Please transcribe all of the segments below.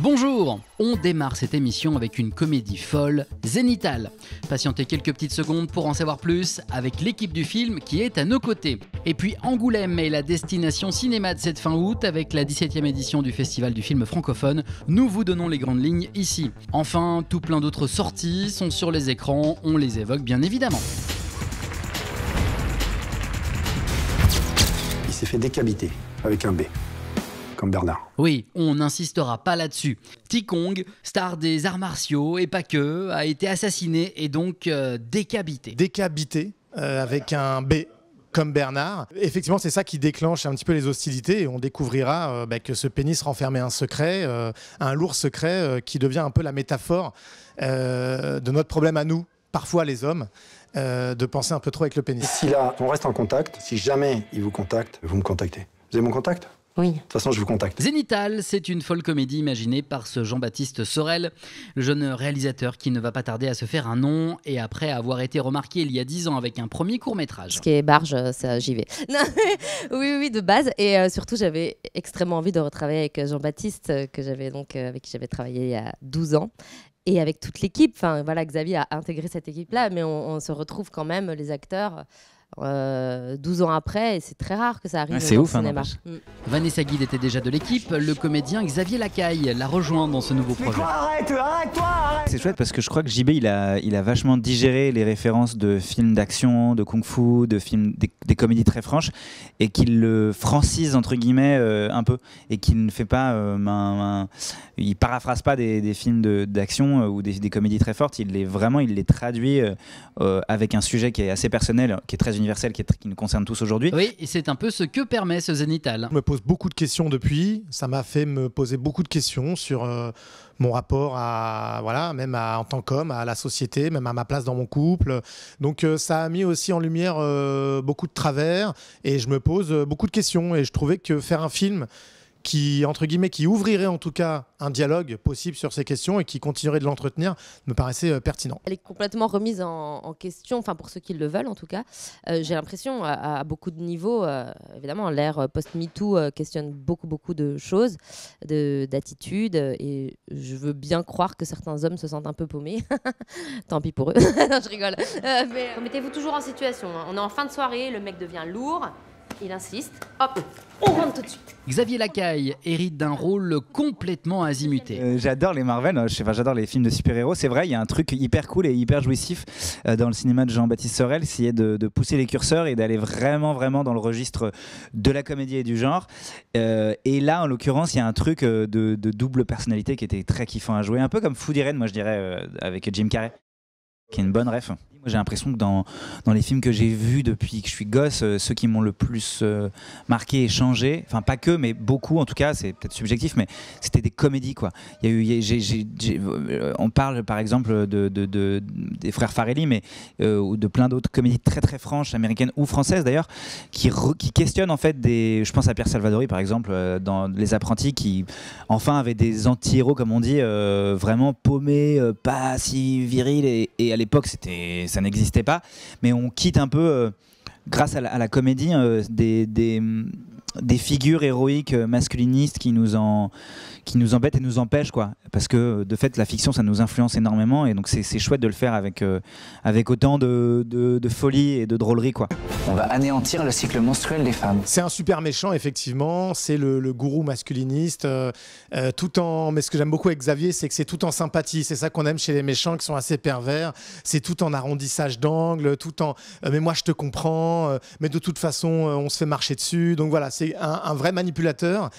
Bonjour, on démarre cette émission avec une comédie folle, Zénithal. Patientez quelques petites secondes pour en savoir plus avec l'équipe du film qui est à nos côtés. Et puis Angoulême est la destination cinéma de cette fin août avec la 17e édition du Festival du film francophone. Nous vous donnons les grandes lignes ici. Enfin, tout plein d'autres sorties sont sur les écrans, on les évoque bien évidemment. Il s'est fait décapiter avec un B. Comme Bernard. Oui, on n'insistera pas là-dessus. Tikong, star des arts martiaux et pas que, a été assassiné et donc décapité. Décapité avec un B comme Bernard. Effectivement, c'est ça qui déclenche un petit peu les hostilités et on découvrira que ce pénis renfermait un secret, un lourd secret qui devient un peu la métaphore de notre problème à nous, parfois les hommes, de penser un peu trop avec le pénis. Si là, on reste en contact, si jamais il vous contacte, vous me contactez. Vous avez mon contact ? Oui. De toute façon, je vous contacte. Zénithal, c'est une folle comédie imaginée par ce Jean-Baptiste Sorel, le jeune réalisateur qui ne va pas tarder à se faire un nom et après avoir été remarqué il y a 10 ans avec un premier court-métrage. Ce qui est barge, ça, j'y vais. Non, oui, de base. Et surtout, j'avais extrêmement envie de retravailler avec Jean-Baptiste, avec qui j'avais travaillé il y a 12 ans. Et avec toute l'équipe. Enfin, voilà, Xavier a intégré cette équipe-là, mais on se retrouve quand même, les acteurs... 12 ans après, et c'est très rare que ça arrive c'est dans ouf, le cinéma. Vanessa Guide était déjà de l'équipe, le comédien Xavier Lacaille l'a rejoint dans ce nouveau projet. Arrête-toi. C'est chouette parce que je crois que JB il a vachement digéré les références de films d'action, de kung-fu, de films, des comédies très franches et qu'il le francise entre guillemets un peu et qu'il ne fait pas il paraphrase pas des films d'action ou des comédies très fortes, il les traduit avec un sujet qui est assez personnel, qui est très universel, qui nous concerne tous aujourd'hui. Oui, et c'est un peu ce que permet ce Zénithal. Je me pose beaucoup de questions depuis, ça m'a fait me poser beaucoup de questions sur mon rapport en tant qu'homme, à la société, même à ma place dans mon couple. Donc ça a mis aussi en lumière beaucoup de travers et je me pose beaucoup de questions et je trouvais que faire un film qui ouvrirait en tout cas un dialogue possible sur ces questions et qui continuerait de l'entretenir, me paraissait pertinent. Elle est complètement remise en question, enfin pour ceux qui le veulent en tout cas. J'ai l'impression, à beaucoup de niveaux, évidemment, l'ère post-MeToo questionne beaucoup de choses, d'attitudes, et je veux bien croire que certains hommes se sentent un peu paumés. Tant pis pour eux. Non, je rigole. Mais mettez-vous toujours en situation. Hein. On est en fin de soirée, le mec devient lourd. Il insiste, hop, on rentre tout de suite. Xavier Lacaille hérite d'un rôle complètement azimuté. J'adore les Marvel, j'adore les films de super-héros. C'est vrai, il y a un truc hyper cool et hyper jouissif dans le cinéma de Jean-Baptiste Sorel, c'est de pousser les curseurs et d'aller vraiment dans le registre de la comédie et du genre. Et là, en l'occurrence, il y a un truc de double personnalité qui était très kiffant à jouer, un peu comme Food Irene, moi je dirais, avec Jim Carrey, qui est une bonne ref. Moi, j'ai l'impression que dans les films que j'ai vus depuis que je suis gosse, ceux qui m'ont le plus marqué et changé, enfin pas que, mais beaucoup en tout cas, c'est peut-être subjectif, mais c'était des comédies quoi. On parle par exemple des frères Farrelly, mais ou de plein d'autres comédies très très franches, américaines ou françaises d'ailleurs, qui questionnent en fait je pense à Pierre Salvadori par exemple, dans Les Apprentis, qui enfin avait des anti-héros comme on dit, vraiment paumés, pas si virils, et à l'époque ça n'existait pas, mais on quitte un peu, grâce à la comédie, des figures héroïques masculinistes qui nous embêtent et nous empêchent, quoi. Parce que de fait, la fiction, ça nous influence énormément, et donc c'est chouette de le faire avec autant de folie et de drôlerie, quoi. On va anéantir le cycle menstruel des femmes. C'est un super méchant, effectivement. C'est le gourou masculiniste. Mais ce que j'aime beaucoup avec Xavier, c'est que c'est tout en sympathie. C'est ça qu'on aime chez les méchants qui sont assez pervers. C'est tout en arrondissage d'angle, tout en mais moi je te comprends, mais de toute façon on se fait marcher dessus. Donc voilà, c'est un vrai manipulateur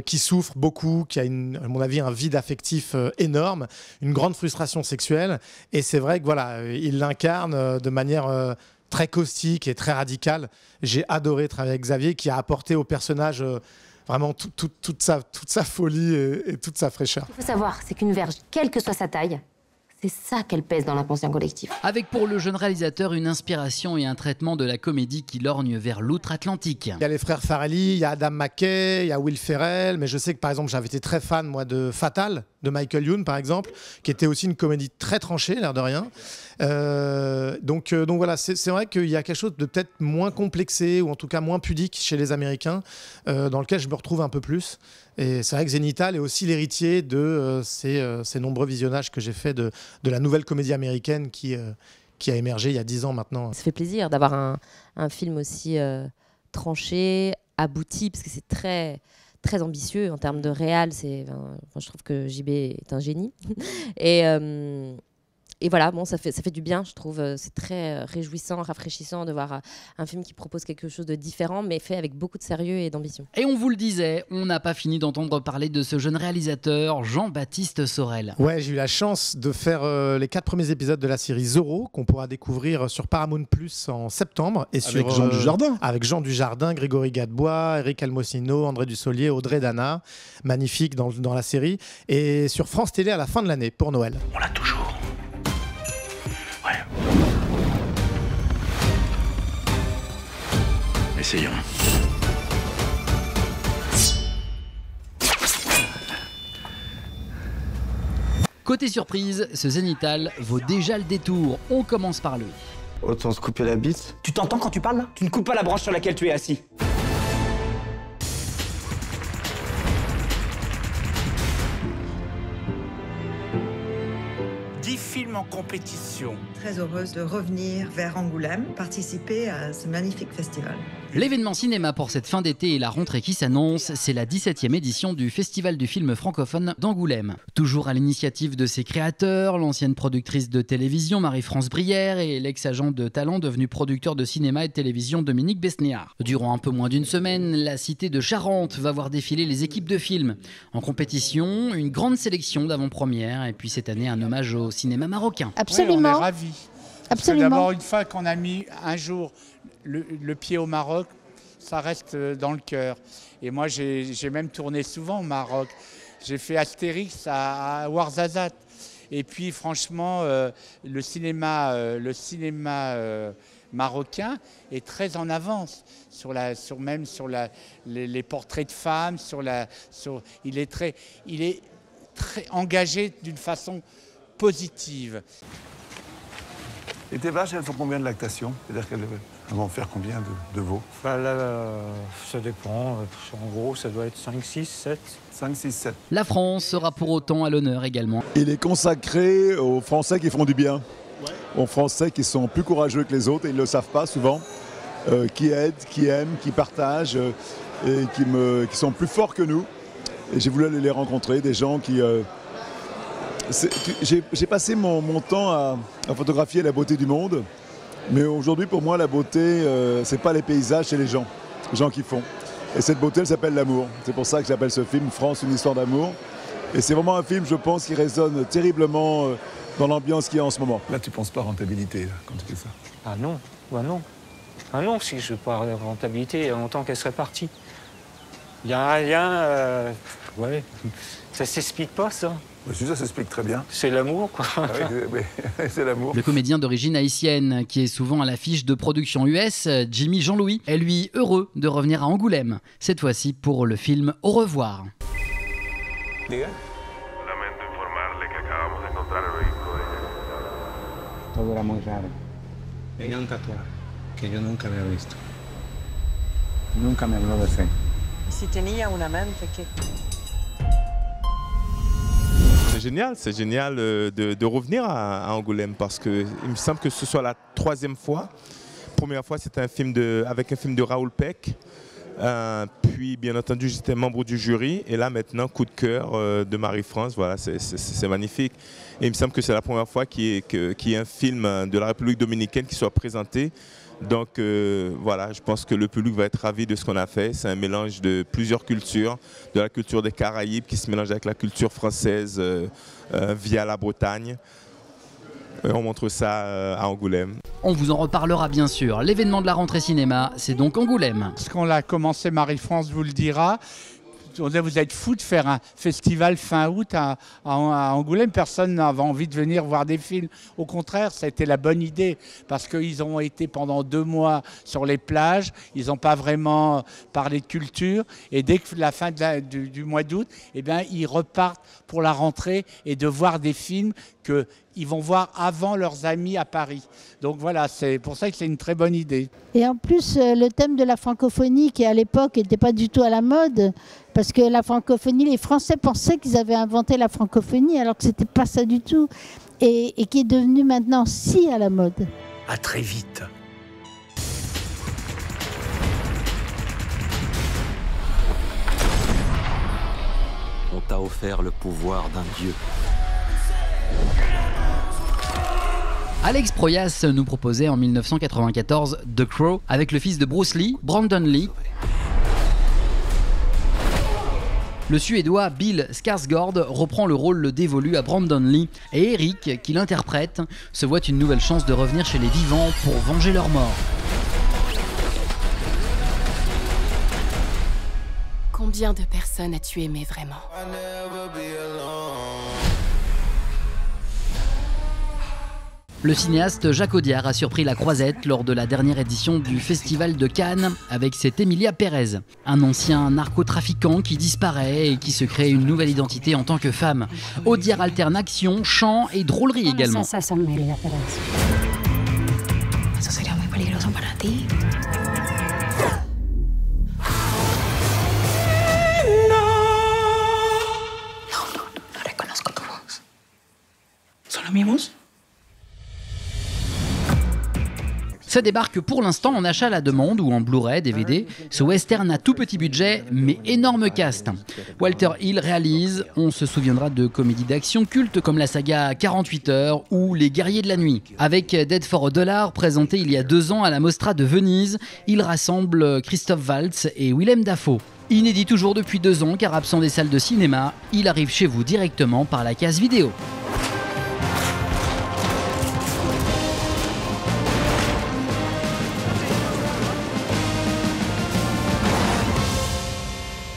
qui souffre beaucoup, qui a à mon avis un vide affectif énorme, une grande frustration sexuelle. Et c'est vrai que voilà, il l'incarne de manière très caustique et très radicale. J'ai adoré travailler avec Xavier, qui a apporté au personnage vraiment toute sa folie et toute sa fraîcheur. Ce qu'il faut savoir, c'est qu'une verge, quelle que soit sa taille, c'est ça qu'elle pèse dans l'inconscient collectif. Avec pour le jeune réalisateur une inspiration et un traitement de la comédie qui lorgne vers l'outre-Atlantique. Il y a les frères Farrelly, il y a Adam McKay, il y a Will Ferrell, mais je sais que par exemple j'avais été très fan moi de Fatal, de Michael Youn par exemple, qui était aussi une comédie très tranchée, l'air de rien. Donc voilà, c'est vrai qu'il y a quelque chose de peut-être moins complexé, ou en tout cas moins pudique chez les Américains, dans lequel je me retrouve un peu plus. Et c'est vrai que Zénithal est aussi l'héritier de ces nombreux visionnages que j'ai fait de la nouvelle comédie américaine qui a émergé il y a 10 ans maintenant. Ça fait plaisir d'avoir un film aussi tranché, abouti, parce que c'est très, très ambitieux en termes de réal. Je trouve que JB est un génie. Et voilà, bon, ça fait du bien, je trouve. C'est très réjouissant, rafraîchissant de voir un film qui propose quelque chose de différent, mais fait avec beaucoup de sérieux et d'ambition. Et on vous le disait, on n'a pas fini d'entendre parler de ce jeune réalisateur, Jean-Baptiste Sorel. Ouais, j'ai eu la chance de faire les 4 premiers épisodes de la série Zorro, qu'on pourra découvrir sur Paramount Plus en septembre. Et avec Jean Dujardin. Avec Jean Dujardin, Grégory Gadebois, Eric Almocino, André Dussolier, Audrey Dana. Magnifique dans la série. Et sur France Télé à la fin de l'année, pour Noël. On l'a toujours. Ouais. Essayons. Côté surprise, ce Zénithal vaut déjà le détour. On commence par lui. Autant se couper la bite. Tu t'entends quand tu parles là? Tu ne coupes pas la branche sur laquelle tu es assis. Film en compétition. Très heureuse de revenir vers Angoulême, participer à ce magnifique festival. L'événement cinéma pour cette fin d'été et la rentrée qui s'annonce, c'est la 17e édition du Festival du film francophone d'Angoulême. Toujours à l'initiative de ses créateurs, l'ancienne productrice de télévision Marie-France Brière et l'ex-agent de talent devenu producteur de cinéma et de télévision Dominique Besnéard. Durant un peu moins d'une semaine, la cité de Charente va voir défiler les équipes de films. En compétition, une grande sélection d'avant-premières et puis cette année un hommage au cinéma marocain. Absolument. Oui, on est ravis. Absolument. D'abord, une fois qu'on a mis un jour le pied au Maroc, ça reste dans le cœur. Et moi, j'ai même tourné souvent au Maroc. J'ai fait Astérix à Ouarzazate. Et puis, franchement, le cinéma marocain est très en avance sur les portraits de femmes. Il est très engagé d'une façon positive. Et tes vaches, elles font combien de lactation? C'est-à-dire qu'elles vont faire combien de veaux? Là, ça dépend. En gros, ça doit être 5, 6, 7. 5, 6, 7. La France sera pour autant à l'honneur également. Il est consacré aux Français qui font du bien, aux Français qui sont plus courageux que les autres, et ils ne le savent pas souvent, qui aident, qui aiment, qui partagent, et qui sont plus forts que nous. Et j'ai voulu aller les rencontrer, des gens qui... J'ai passé mon temps à photographier la beauté du monde, mais aujourd'hui pour moi la beauté, c'est pas les paysages, c'est les gens qui font. Et cette beauté, elle s'appelle l'amour. C'est pour ça que j'appelle ce film France, une histoire d'amour. Et c'est vraiment un film, je pense, qui résonne terriblement dans l'ambiance qu'il y a en ce moment. Là, tu penses pas rentabilité là, quand tu fais ça? Ah non, non. Ah non, si je parle de rentabilité, il y a longtemps qu'elle serait partie. Il y a rien, ouais, ça s'explique pas ça. Ça s'explique très bien. C'est l'amour, quoi. Ah oui, c'est l'amour. Le comédien d'origine haïtienne, qui est souvent à l'affiche de productions US, Jimmy Jean-Louis, est lui heureux de revenir à Angoulême, cette fois-ci pour le film Au revoir. Diga. Lamento informarle que acabamos de encontrar el vehículo de ella. Todo era muy raro. Tenía un tatuaje que yo nunca había visto. Nunca me habló de fe. Si tenía una mente que... C'est génial de revenir à Angoulême parce qu'il me semble que ce soit la 3e fois. Première fois, c'était avec un film de Raoul Peck. Puis, bien entendu, j'étais membre du jury. Et là, maintenant, coup de cœur de Marie-France. Voilà, c'est magnifique. Et il me semble que c'est la première fois qu'il y ait un film de la République dominicaine qui soit présenté. Donc voilà, je pense que le public va être ravi de ce qu'on a fait. C'est un mélange de plusieurs cultures, de la culture des Caraïbes qui se mélange avec la culture française via la Bretagne. Et on montre ça à Angoulême. On vous en reparlera bien sûr. L'événement de la rentrée cinéma, c'est donc Angoulême. Parce qu'on l'a commencé, Marie-France vous le dira. Vous êtes fous de faire un festival fin août à Angoulême. Personne n'avait envie de venir voir des films. Au contraire, ça a été la bonne idée parce qu'ils ont été pendant 2 mois sur les plages. Ils n'ont pas vraiment parlé de culture. Et dès que la fin du mois d'août, eh bien, ils repartent pour la rentrée et de voir des films qu'ils vont voir avant leurs amis à Paris. Donc voilà, c'est pour ça que c'est une très bonne idée. Et en plus, le thème de la francophonie, qui à l'époque n'était pas du tout à la mode, parce que la francophonie, les Français pensaient qu'ils avaient inventé la francophonie, alors que ce n'était pas ça du tout, et qui est devenu maintenant si à la mode. À très vite. On t'a offert le pouvoir d'un dieu. Alex Proyas nous proposait en 1994 The Crow avec le fils de Bruce Lee, Brandon Lee. Le Suédois Bill Skarsgård reprend le rôle dévolu à Brandon Lee et Eric, qui l'interprète, se voit une nouvelle chance de revenir chez les vivants pour venger leur mort. Combien de personnes as-tu aimé vraiment? Le cinéaste Jacques Audiard a surpris la croisette lors de la dernière édition du Festival de Cannes avec cette Emilia Pérez, un ancien narcotrafiquant qui disparaît et qui se crée une nouvelle identité en tant que femme. Audiard alterne action, chant et drôlerie également. Eso sería muy peligroso para ti. No reconozco tu voz. ¿Solo mi voz? Ça débarque pour l'instant en achat à la demande ou en Blu-ray, DVD. Ce western à tout petit budget, mais énorme cast. Walter Hill réalise, on se souviendra de comédies d'action cultes comme la saga 48 heures ou Les Guerriers de la Nuit. Avec Dead for a Dollar, présenté il y a 2 ans à la Mostra de Venise, il rassemble Christophe Waltz et Willem Dafoe. Inédit toujours depuis 2 ans car absent des salles de cinéma, il arrive chez vous directement par la case vidéo.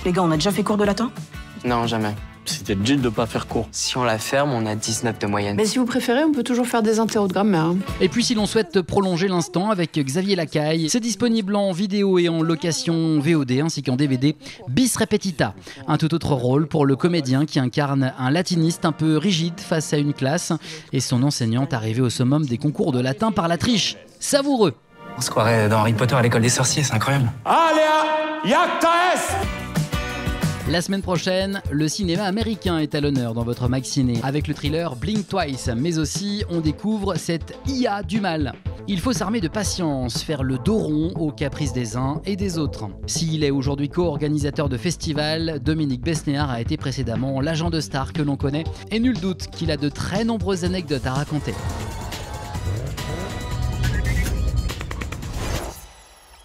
Les gars, on a déjà fait cours de latin? Non, jamais. C'était Jill de pas faire cours. Si on la ferme, on a 19 de moyenne. Mais si vous préférez, on peut toujours faire des interros de grammaire. Hein. Et puis si l'on souhaite prolonger l'instant avec Xavier Lacaille, c'est disponible en vidéo et en location VOD ainsi qu'en DVD, Bis Repetita. Un tout autre rôle pour le comédien qui incarne un latiniste un peu rigide face à une classe et son enseignante arrivée au summum des concours de latin par la triche. Savoureux. On se croirait dans Harry Potter à l'école des sorciers, c'est incroyable. Alea Yactaes! La semaine prochaine, le cinéma américain est à l'honneur dans votre maxiné avec le thriller Blink Twice, mais aussi on découvre cette IA du mal. Il faut s'armer de patience, faire le dos rond aux caprices des uns et des autres. S'il est aujourd'hui co-organisateur de festival, Dominique Besnéard a été précédemment l'agent de star que l'on connaît et nul doute qu'il a de très nombreuses anecdotes à raconter.